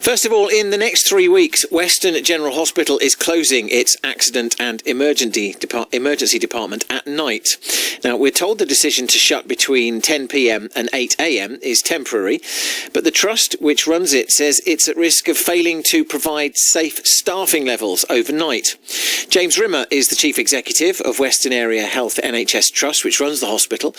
First of all, in the next 3 weeks, Weston General Hospital is closing its accident and emergency department at night. Now, we're told the decision to shut between 10 p.m. and 8 a.m. is temporary, but the trust which runs it says it's at risk of failing to provide safe staffing levels overnight. James Rimmer is the Chief Executive of Weston Area Health NHS Trust, which runs the hospital.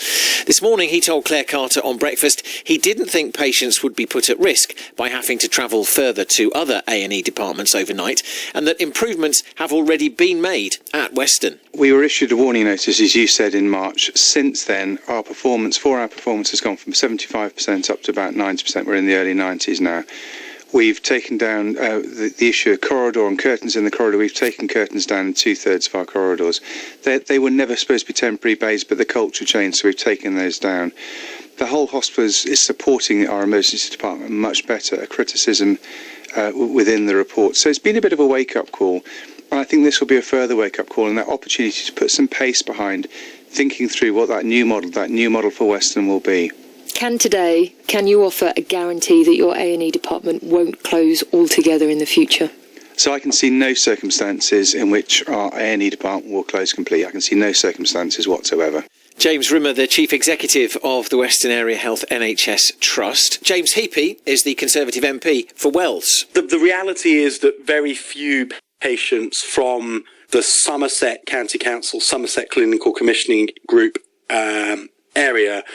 This morning, he told Claire Carter on Breakfast he didn't think patients would be put at risk by having to travel further to other A&E departments overnight, and that improvements have already been made at Weston. We were issued a warning notice, as you said, in March. Since then, our performance has gone from 75% up to about 90%. We're in the early 90s now. We've taken down the issue of corridor and curtains in the corridor. We've taken curtains down in 2/3 of our corridors. They were never supposed to be temporary bays, but the culture changed, so we've taken those down. The whole hospital is supporting our emergency department much better, a criticism within the report. So it's been a bit of a wake-up call, and I think this will be a further wake-up call and that opportunity to put some pace behind thinking through what that new model for Weston will be. Can you offer a guarantee that your A&E department won't close altogether in the future? So I can see no circumstances in which our A&E department will close completely. I can see no circumstances whatsoever. James Rimmer, the Chief Executive of the Weston Area Health NHS Trust. James Heappey is the Conservative MP for Wells. The reality is that very few patients from the Somerset County Council, Somerset Clinical Commissioning Group area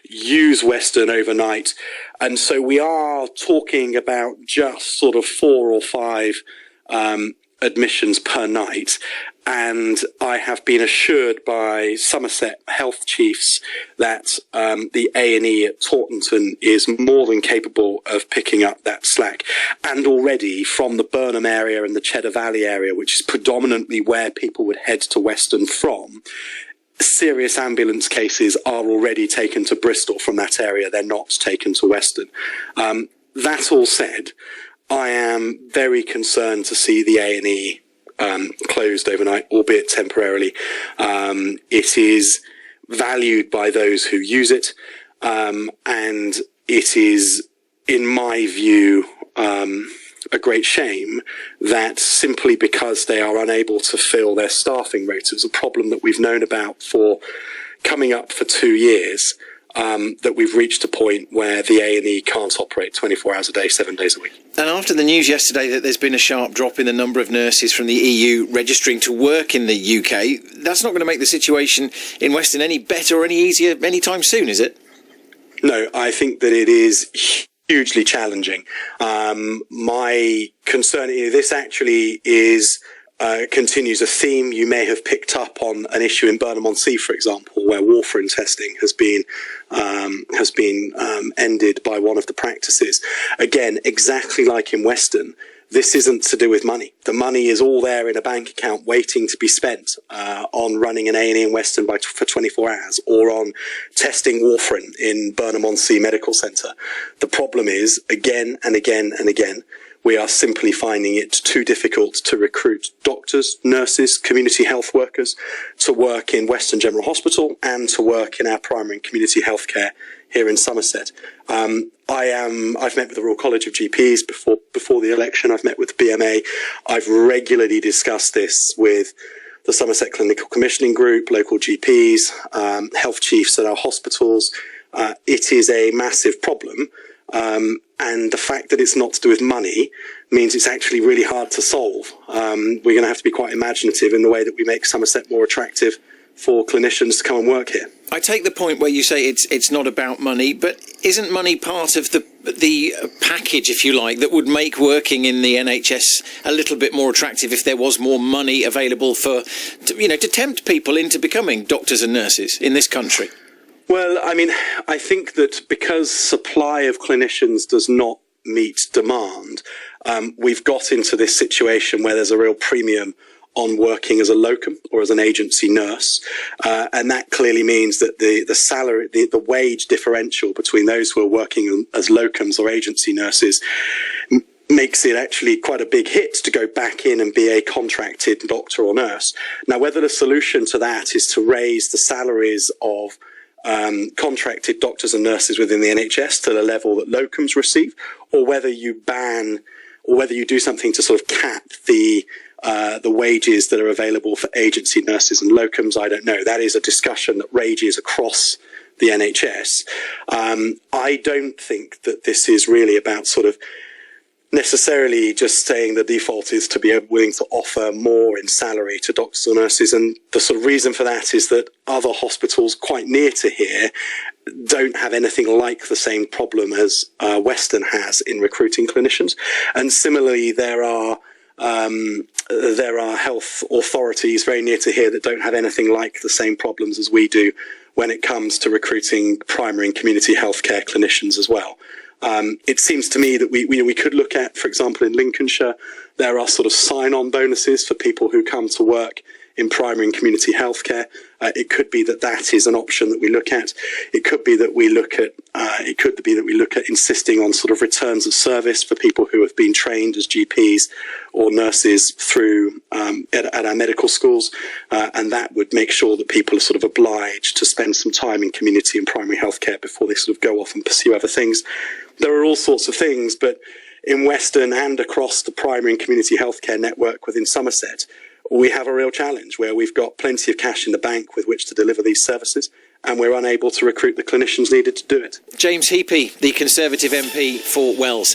use Weston overnight. And so we are talking about just sort of 4 or 5 admissions per night. And I have been assured by Somerset health chiefs that the A&E at Taunton is more than capable of picking up that slack. And already from the Burnham area and the Cheddar Valley area, which is predominantly where people would head to Weston from, serious ambulance cases are already taken to Bristol from that area. They're not taken to Weston. That all said, I am very concerned to see the A&E closed overnight, albeit temporarily. It is valued by those who use it, and it is, in my view, a great shame that simply because they are unable to fill their staffing rates, a problem that we've known about for coming up for 2 years, that we've reached a point where the A&E can't operate 24 hours a day, 7 days a week. And after the news yesterday that there's been a sharp drop in the number of nurses from the EU registering to work in the UK, that's not going to make the situation in Weston any better or any easier anytime soon, is it? No, I think that it is hugely challenging. My concern, this actually is continues a theme you may have picked up on an issue in Burnham-on-Sea, for example, where warfarin testing has been ended by one of the practices. Again, exactly like in Weston, this isn't to do with money. The money is all there in a bank account waiting to be spent on running an A&E in Weston for 24 hours or on testing warfarin in Burnham-on-Sea Medical Centre. The problem is, again and again and again, we are simply finding it too difficult to recruit doctors, nurses, community health workers to work in Weston General Hospital and to work in our primary and community healthcare here in Somerset. I've met with the Royal College of GPs before the election. I've met with the BMA. I've regularly discussed this with the Somerset Clinical Commissioning Group, local GPs, health chiefs at our hospitals. It is a massive problem. And the fact that it's not to do with money means it's actually really hard to solve. We're going to have to be quite imaginative in the way that we make Somerset more attractive for clinicians to come and work here. I take the point where you say it's not about money, but isn't money part of the package, if you like, that would make working in the NHS a little bit more attractive if there was more money available to tempt people into becoming doctors and nurses in this country? Well, I mean, I think that because supply of clinicians does not meet demand, we've got into this situation where there's a real premium on working as a locum or as an agency nurse. And that clearly means that the salary, the wage differential between those who are working as locums or agency nurses makes it actually quite a big hit to go back in and be a contracted doctor or nurse. Now, whether the solution to that is to raise the salaries of contracted doctors and nurses within the NHS to the level that locums receive, or whether you ban or whether you do something to sort of cap the wages that are available for agency nurses and locums, I don't know. That is a discussion that rages across the NHS. I don't think that this is really about sort of necessarily just saying the default is to be willing to offer more in salary to doctors or nurses. And the sort of reason for that is that other hospitals quite near to here don't have anything like the same problem as Weston has in recruiting clinicians. And similarly, there are health authorities very near to here that don't have anything like the same problems as we do when it comes to recruiting primary and community healthcare clinicians as well. It seems to me that we could look at, for example, in Lincolnshire, there are sort of sign-on bonuses for people who come to work in primary and community healthcare. It could be that is an option that we look at. It could be that we look at insisting on sort of returns of service for people who have been trained as GPs or nurses through at our medical schools, and that would make sure that people are sort of obliged to spend some time in community and primary healthcare before they sort of go off and pursue other things. There are all sorts of things, but in Weston and across the primary and community healthcare network within Somerset, we have a real challenge where we've got plenty of cash in the bank with which to deliver these services, and we're unable to recruit the clinicians needed to do it. James Heappey, the Conservative MP for Wells.